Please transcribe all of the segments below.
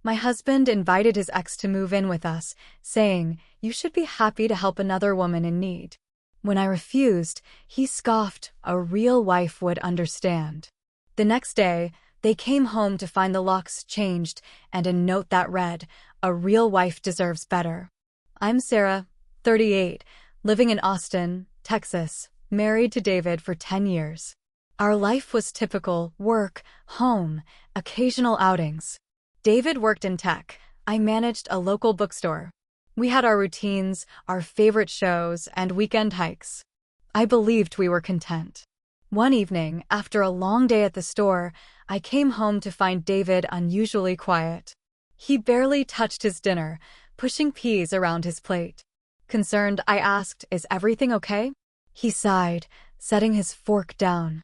My husband invited his ex to move in with us, saying, "You should be happy to help another woman in need." When I refused, he scoffed, "A real wife would understand." The next day, they came home to find the locks changed and a note that read, "A real wife deserves better." I'm Sarah, 38, living in Austin, Texas, married to David for 10 years. Our life was typical: work, home, occasional outings. David worked in tech. I managed a local bookstore. We had our routines, our favorite shows, and weekend hikes. I believed we were content. One evening, after a long day at the store, I came home to find David unusually quiet. He barely touched his dinner, pushing peas around his plate. Concerned, I asked, "Is everything okay?" He sighed, setting his fork down.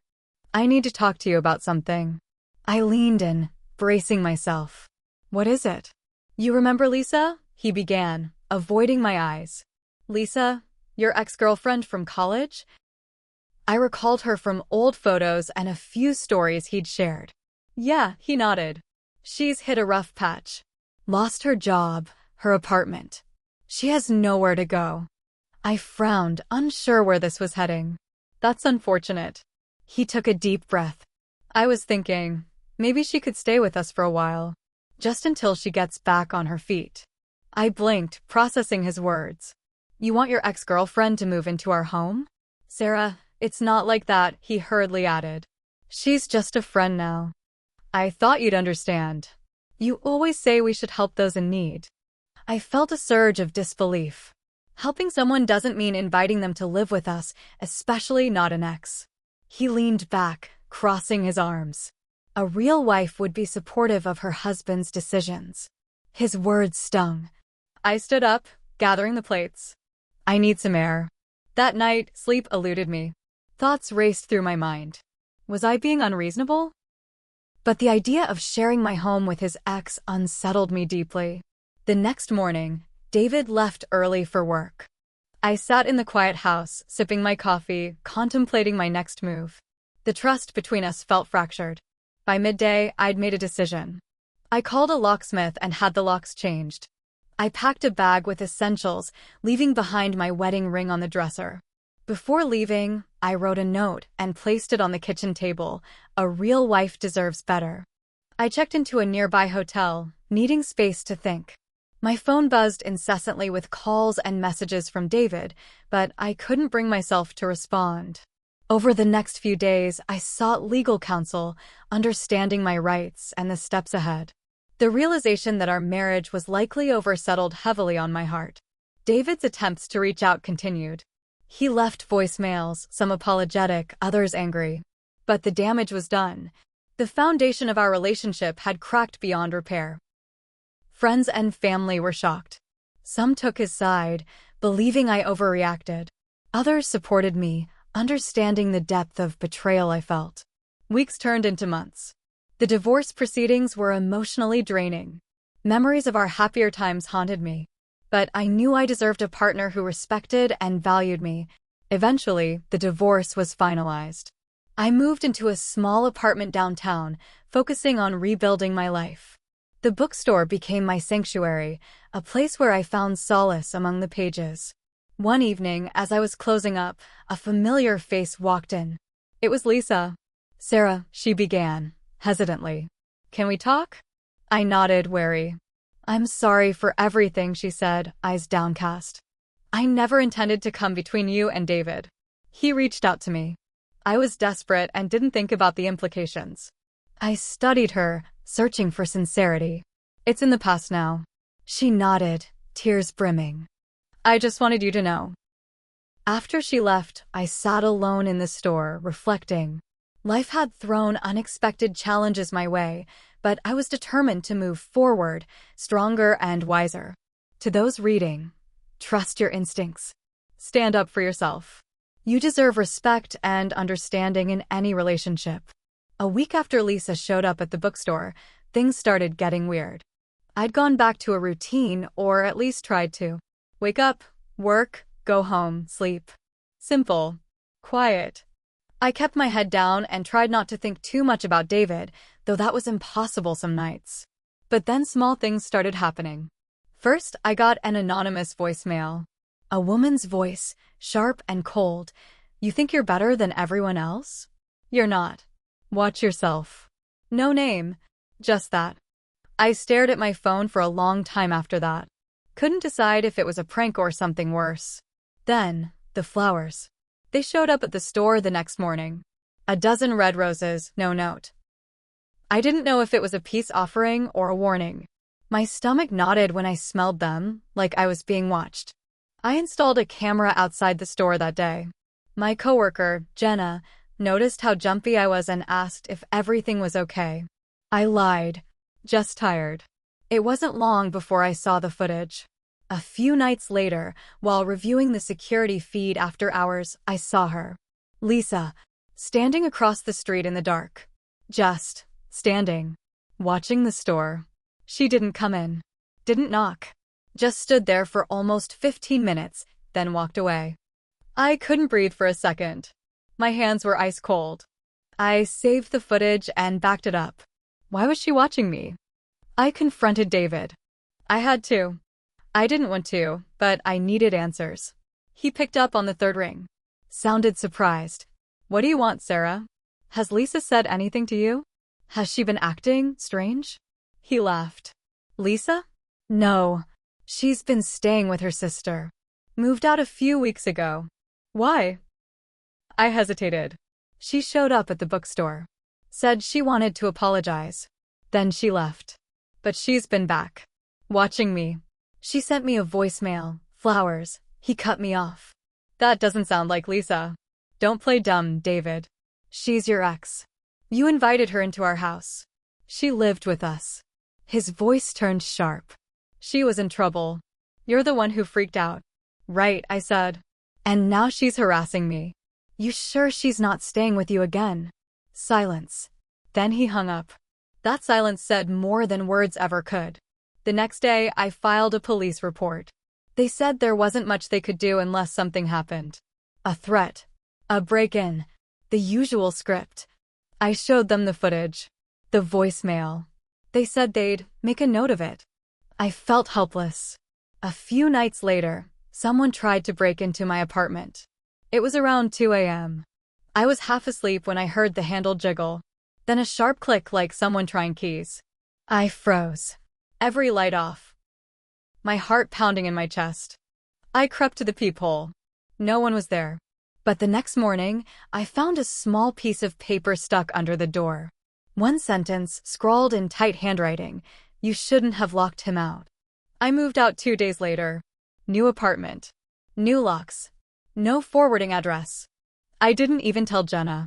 "I need to talk to you about something." I leaned in, bracing myself. "What is it?" "You remember Lisa?" he began, avoiding my eyes. "Lisa, your ex-girlfriend from college?" I recalled her from old photos and a few stories he'd shared. "Yeah," he nodded. "She's hit a rough patch. Lost her job, her apartment. She has nowhere to go." I frowned, unsure where this was heading. "That's unfortunate." He took a deep breath. "I was thinking, maybe she could stay with us for a while, just until she gets back on her feet." I blinked, processing his words. "You want your ex-girlfriend to move into our home?" "Sarah, it's not like that," he hurriedly added. "She's just a friend now." "I thought you'd understand. You always say we should help those in need." I felt a surge of disbelief. Helping someone doesn't mean inviting them to live with us, especially not an ex. He leaned back, crossing his arms. A real wife would be supportive of her husband's decisions. His words stung. I stood up, gathering the plates. "I need some air." That night, sleep eluded me. Thoughts raced through my mind. Was I being unreasonable? But the idea of sharing my home with his ex unsettled me deeply. The next morning, David left early for work. I sat in the quiet house, sipping my coffee, contemplating my next move. The trust between us felt fractured. By midday, I'd made a decision. I called a locksmith and had the locks changed. I packed a bag with essentials, leaving behind my wedding ring on the dresser. Before leaving, I wrote a note and placed it on the kitchen table. "A real wife deserves better." I checked into a nearby hotel, needing space to think. My phone buzzed incessantly with calls and messages from David, but I couldn't bring myself to respond. Over the next few days, I sought legal counsel, understanding my rights and the steps ahead. The realization that our marriage was likely over settled heavily on my heart. David's attempts to reach out continued. He left voicemails, some apologetic, others angry. But the damage was done. The foundation of our relationship had cracked beyond repair. Friends and family were shocked. Some took his side, believing I overreacted. Others supported me, understanding the depth of betrayal I felt. Weeks turned into months. The divorce proceedings were emotionally draining. Memories of our happier times haunted me. But I knew I deserved a partner who respected and valued me. Eventually, the divorce was finalized. I moved into a small apartment downtown, focusing on rebuilding my life. The bookstore became my sanctuary, a place where I found solace among the pages. One evening, as I was closing up, a familiar face walked in. It was Lisa. "Sarah," she began, hesitantly. "Can we talk?" I nodded, wary. "I'm sorry for everything," she said, eyes downcast. "I never intended to come between you and David. He reached out to me. I was desperate and didn't think about the implications." I studied her, searching for sincerity. "It's in the past now." She nodded, tears brimming. "I just wanted you to know." After she left, I sat alone in the store, reflecting. Life had thrown unexpected challenges my way, but I was determined to move forward, stronger and wiser. To those reading, trust your instincts. Stand up for yourself. You deserve respect and understanding in any relationship. A week after Lisa showed up at the bookstore, things started getting weird. I'd gone back to a routine, or at least tried to. Wake up, work, go home, sleep. Simple. Quiet. I kept my head down and tried not to think too much about David, though that was impossible some nights. But then small things started happening. First, I got an anonymous voicemail. A woman's voice, sharp and cold. You think you're better than everyone else? You're not. Watch yourself. No name. Just that. I stared at my phone for a long time after that. Couldn't decide if it was a prank or something worse. Then, the flowers. They showed up at the store the next morning. A dozen red roses, no note. I didn't know if it was a peace offering or a warning. My stomach knotted when I smelled them, like I was being watched. I installed a camera outside the store that day. My coworker, Jenna, noticed how jumpy I was and asked if everything was okay. I lied. Just tired. It wasn't long before I saw the footage. A few nights later, while reviewing the security feed after hours, I saw her. Lisa, standing across the street in the dark. Just standing. Watching the store. She didn't come in. Didn't knock. Just stood there for almost 15 minutes, then walked away. I couldn't breathe for a second. My hands were ice cold. I saved the footage and backed it up. Why was she watching me? I confronted David. I had to. I didn't want to, but I needed answers. He picked up on the third ring. Sounded surprised. What do you want, Sarah? Has Lisa said anything to you? Has she been acting strange? He laughed. Lisa? No. She's been staying with her sister. Moved out a few weeks ago. Why? I hesitated. She showed up at the bookstore. Said she wanted to apologize. Then she left. But she's been back. Watching me. She sent me a voicemail, flowers. He cut me off. That doesn't sound like Lisa. Don't play dumb, David. She's your ex. You invited her into our house. She lived with us. His voice turned sharp. She was in trouble. You're the one who freaked out. Right, I said. And now she's harassing me. You sure she's not staying with you again? Silence. Then he hung up. That silence said more than words ever could. The next day, I filed a police report. They said there wasn't much they could do unless something happened. A threat. A break-in. The usual script. I showed them the footage. The voicemail. They said they'd make a note of it. I felt helpless. A few nights later, someone tried to break into my apartment. It was around 2 a.m. I was half asleep when I heard the handle jiggle. Then a sharp click like someone trying keys. I froze. Every light off. My heart pounding in my chest. I crept to the peephole. No one was there. But the next morning, I found a small piece of paper stuck under the door. One sentence, scrawled in tight handwriting. You shouldn't have locked him out. I moved out 2 days later. New apartment. New locks. No forwarding address. I didn't even tell Jenna.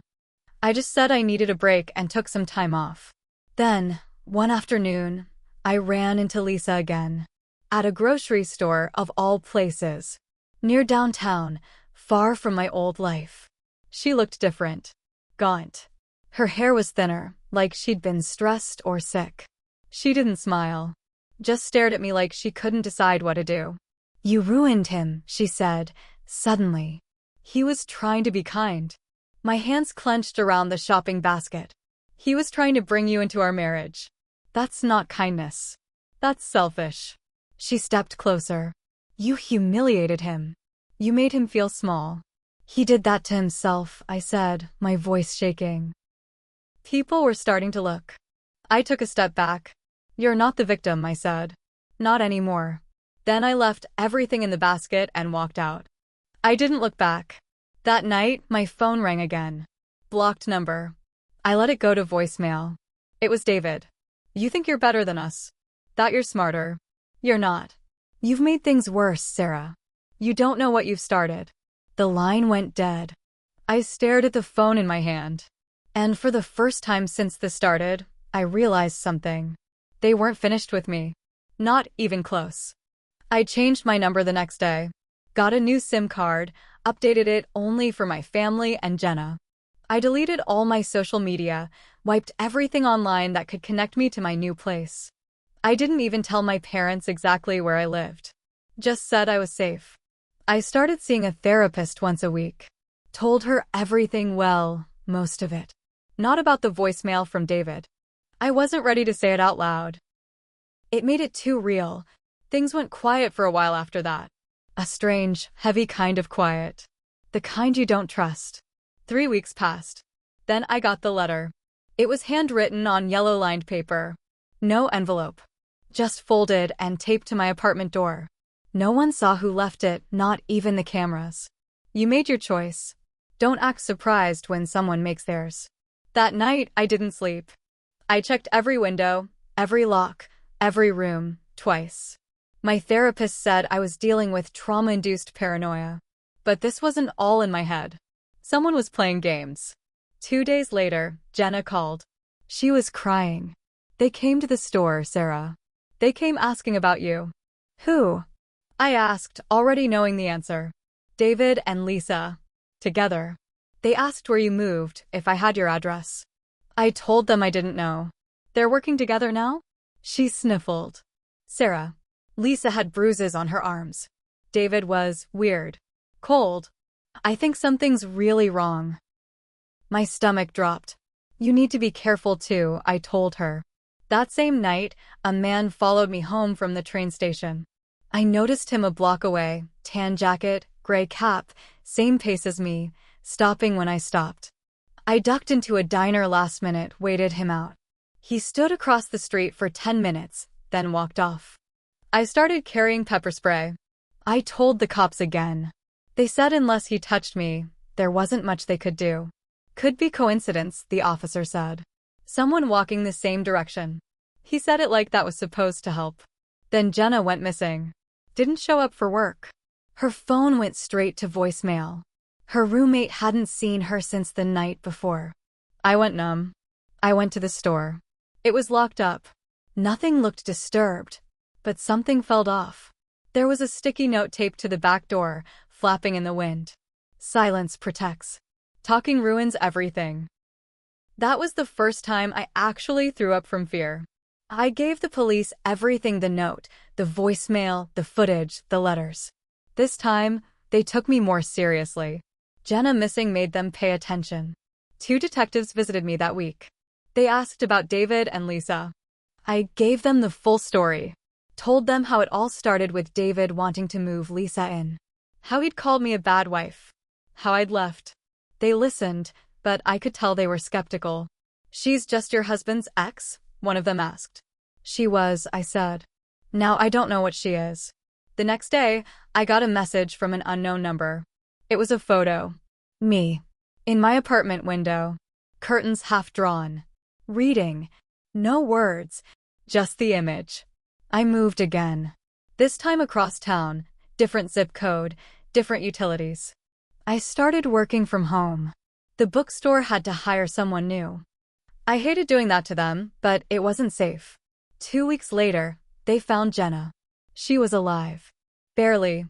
I just said I needed a break and took some time off. Then, one afternoon, I ran into Lisa again. At a grocery store of all places. Near downtown, far from my old life. She looked different. Gaunt. Her hair was thinner, like she'd been stressed or sick. She didn't smile. Just stared at me like she couldn't decide what to do. You ruined him, she said, suddenly. He was trying to be kind. My hands clenched around the shopping basket. He was trying to bring you into our marriage. That's not kindness. That's selfish. She stepped closer. You humiliated him. You made him feel small. He did that to himself, I said, my voice shaking. People were starting to look. I took a step back. You're not the victim, I said. Not anymore. Then I left everything in the basket and walked out. I didn't look back. That night, my phone rang again. Blocked number. I let it go to voicemail. It was David. You think you're better than us. That you're smarter. You're not. You've made things worse, Sarah. You don't know what you've started. The line went dead. I stared at the phone in my hand. And for the first time since this started, I realized something. They weren't finished with me. Not even close. I changed my number the next day. Got a new SIM card, updated it only for my family and Jenna. I deleted all my social media, wiped everything online that could connect me to my new place. I didn't even tell my parents exactly where I lived. Just said I was safe. I started seeing a therapist once a week. Told her everything well, most of it. Not about the voicemail from David. I wasn't ready to say it out loud. It made it too real. Things went quiet for a while after that. A strange, heavy kind of quiet. The kind you don't trust. 3 weeks passed. Then I got the letter. It was handwritten on yellow-lined paper. No envelope. Just folded and taped to my apartment door. No one saw who left it, not even the cameras. You made your choice. Don't act surprised when someone makes theirs. That night, I didn't sleep. I checked every window, every lock, every room, twice. My therapist said I was dealing with trauma-induced paranoia. But this wasn't all in my head. Someone was playing games. 2 days later, Jenna called. She was crying. They came to the store, Sarah. They came asking about you. Who? I asked, already knowing the answer. David and Lisa. Together. They asked where you moved, if I had your address. I told them I didn't know. They're working together now? She sniffled. Sarah. Lisa had bruises on her arms. David was weird. Cold. I think something's really wrong. My stomach dropped. You need to be careful too, I told her. That same night, a man followed me home from the train station. I noticed him a block away, tan jacket, gray cap, same pace as me, stopping when I stopped. I ducked into a diner last minute, waited him out. He stood across the street for 10 minutes, then walked off. I started carrying pepper spray. I told the cops again. They said unless he touched me, there wasn't much they could do. Could be coincidence, the officer said. Someone walking the same direction. He said it like that was supposed to help. Then Jenna went missing. Didn't show up for work. Her phone went straight to voicemail. Her roommate hadn't seen her since the night before. I went numb. I went to the store. It was locked up. Nothing looked disturbed, but something felt off. There was a sticky note taped to the back door, flapping in the wind. Silence protects. Talking ruins everything. That was the first time I actually threw up from fear. I gave the police everything: the note, the voicemail, the footage, the letters. This time, they took me more seriously. Jenna missing made them pay attention. 2 detectives visited me that week. They asked about David and Lisa. I gave them the full story. Told them how it all started with David wanting to move Lisa in. How he'd called me a bad wife. How I'd left. They listened, but I could tell they were skeptical. She's just your husband's ex? One of them asked. She was, I said. Now I don't know what she is. The next day, I got a message from an unknown number. It was a photo. Me. In my apartment window. Curtains half drawn. Reading. No words. Just the image. I moved again. This time across town. Different zip code. Different utilities. I started working from home. The bookstore had to hire someone new. I hated doing that to them, but it wasn't safe. 2 weeks later, they found Jenna. She was alive. Barely.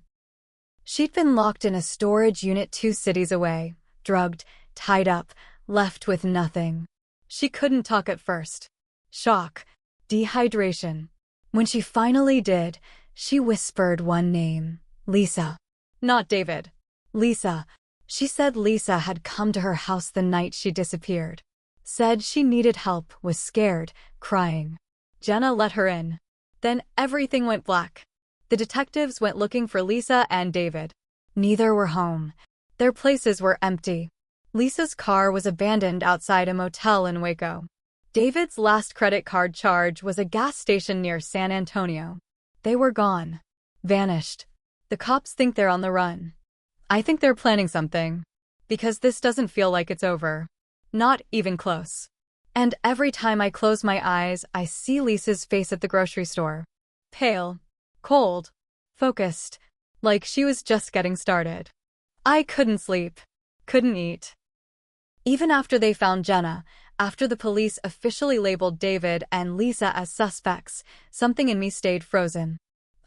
She'd been locked in a storage unit 2 cities away, drugged, tied up, left with nothing. She couldn't talk at first. Shock. Dehydration. When she finally did, she whispered one name. Lisa. Not David. Lisa. She said Lisa had come to her house the night she disappeared. Said she needed help, was scared, crying. Jenna let her in. Then everything went black. The detectives went looking for Lisa and David. Neither were home. Their places were empty. Lisa's car was abandoned outside a motel in Waco. David's last credit card charge was a gas station near San Antonio. They were gone. Vanished. The cops think they're on the run. I think they're planning something. Because this doesn't feel like it's over. Not even close. And every time I close my eyes, I see Lisa's face at the grocery store. Pale. Cold. Focused. Like she was just getting started. I couldn't sleep. Couldn't eat. Even after they found Jenna, after the police officially labeled David and Lisa as suspects, something in me stayed frozen.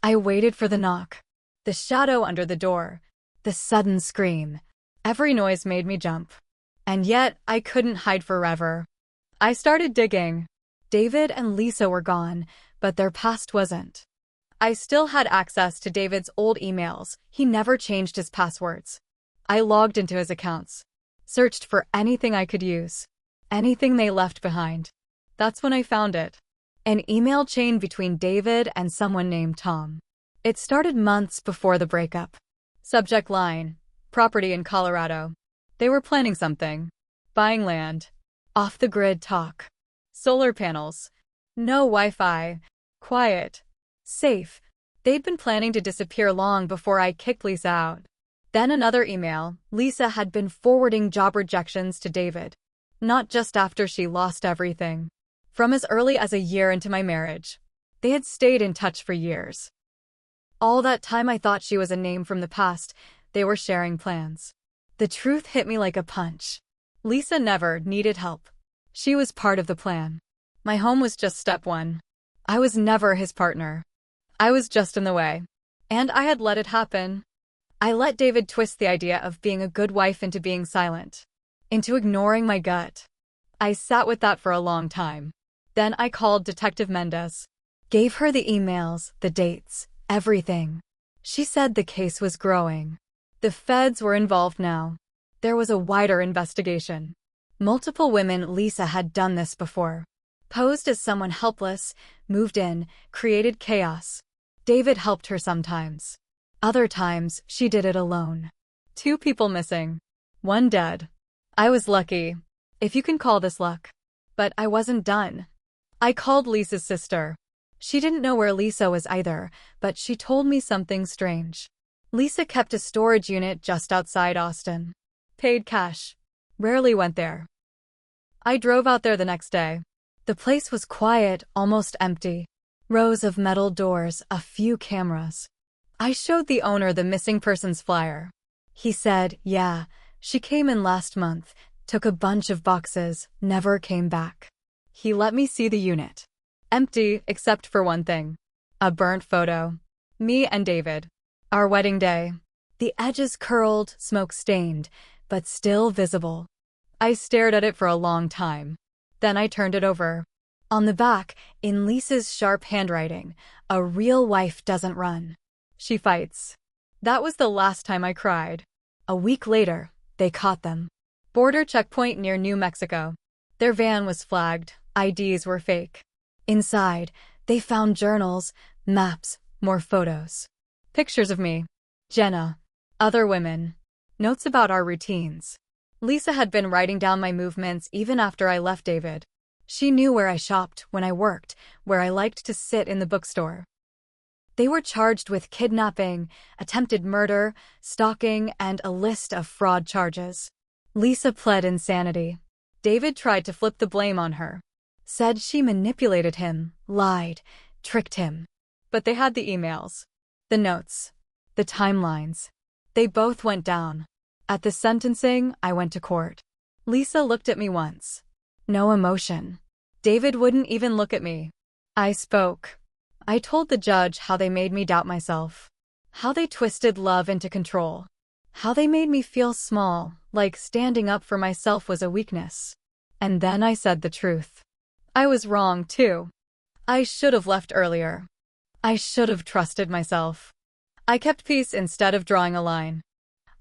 I waited for the knock. The shadow under the door. The sudden scream. Every noise made me jump. And yet, I couldn't hide forever. I started digging. David and Lisa were gone, but their past wasn't. I still had access to David's old emails. He never changed his passwords. I logged into his accounts. Searched for anything I could use. Anything they left behind. That's when I found it. An email chain between David and someone named Tom. It started months before the breakup. Subject line: property in Colorado. They were planning something. Buying land. Off-the-grid talk. Solar panels. No Wi-Fi. Quiet. Safe. They'd been planning to disappear long before I kicked Lisa out. Then another email. Lisa had been forwarding job rejections to David. Not just after she lost everything. From as early as a year into my marriage. They had stayed in touch for years. All that time I thought she was a name from the past. They were sharing plans. The truth hit me like a punch. Lisa never needed help. She was part of the plan. My home was just step one. I was never his partner. I was just in the way. And I had let it happen. I let David twist the idea of being a good wife into being silent. Into ignoring my gut. I sat with that for a long time. Then I called Detective Mendez. Gave her the emails, the dates, everything. She said the case was growing. The feds were involved now. There was a wider investigation. Multiple women Lisa had done this before. Posed as someone helpless, moved in, created chaos. David helped her sometimes. Other times, she did it alone. 2 people missing. 1 dead. I was lucky, if you can call this luck. But I wasn't done. I called Lisa's sister. She didn't know where Lisa was either, but she told me something strange. Lisa kept a storage unit just outside Austin. Paid cash. Rarely went there. I drove out there the next day. The place was quiet, almost empty. Rows of metal doors, a few cameras. I showed the owner the missing persons flyer. He said, yeah, she came in last month, took a bunch of boxes, never came back. He let me see the unit. Empty, except for one thing. A burnt photo. Me and David. Our wedding day. The edges curled, smoke-stained, but still visible. I stared at it for a long time. Then I turned it over. On the back, in Lisa's sharp handwriting, a real wife doesn't run. She fights. That was the last time I cried. A week later, they caught them. Border checkpoint near New Mexico. Their van was flagged, IDs were fake. Inside, they found journals, maps, more photos. Pictures of me, Jenna, other women, notes about our routines. Lisa had been writing down my movements even after I left David. She knew where I shopped, when I worked, where I liked to sit in the bookstore. They were charged with kidnapping, attempted murder, stalking, and a list of fraud charges. Lisa pled insanity. David tried to flip the blame on her. Said she manipulated him, lied, tricked him. But they had the emails. The notes. The timelines. They both went down. At the sentencing, I went to court. Lisa looked at me once. No emotion. David wouldn't even look at me. I spoke. I told the judge how they made me doubt myself. How they twisted love into control. How they made me feel small, like standing up for myself was a weakness. And then I said the truth. I was wrong, too. I should have left earlier. I should have trusted myself. I kept peace instead of drawing a line.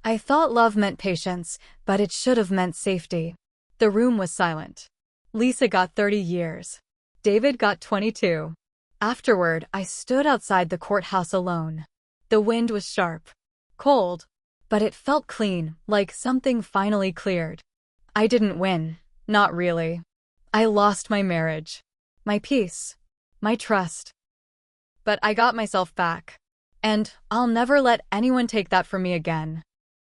I thought love meant patience, but it should have meant safety. The room was silent. Lisa got 30 years. David got 22. Afterward, I stood outside the courthouse alone. The wind was sharp. Cold. But it felt clean, like something finally cleared. I didn't win. Not really. I lost my marriage. My peace. My trust. But I got myself back. And I'll never let anyone take that from me again.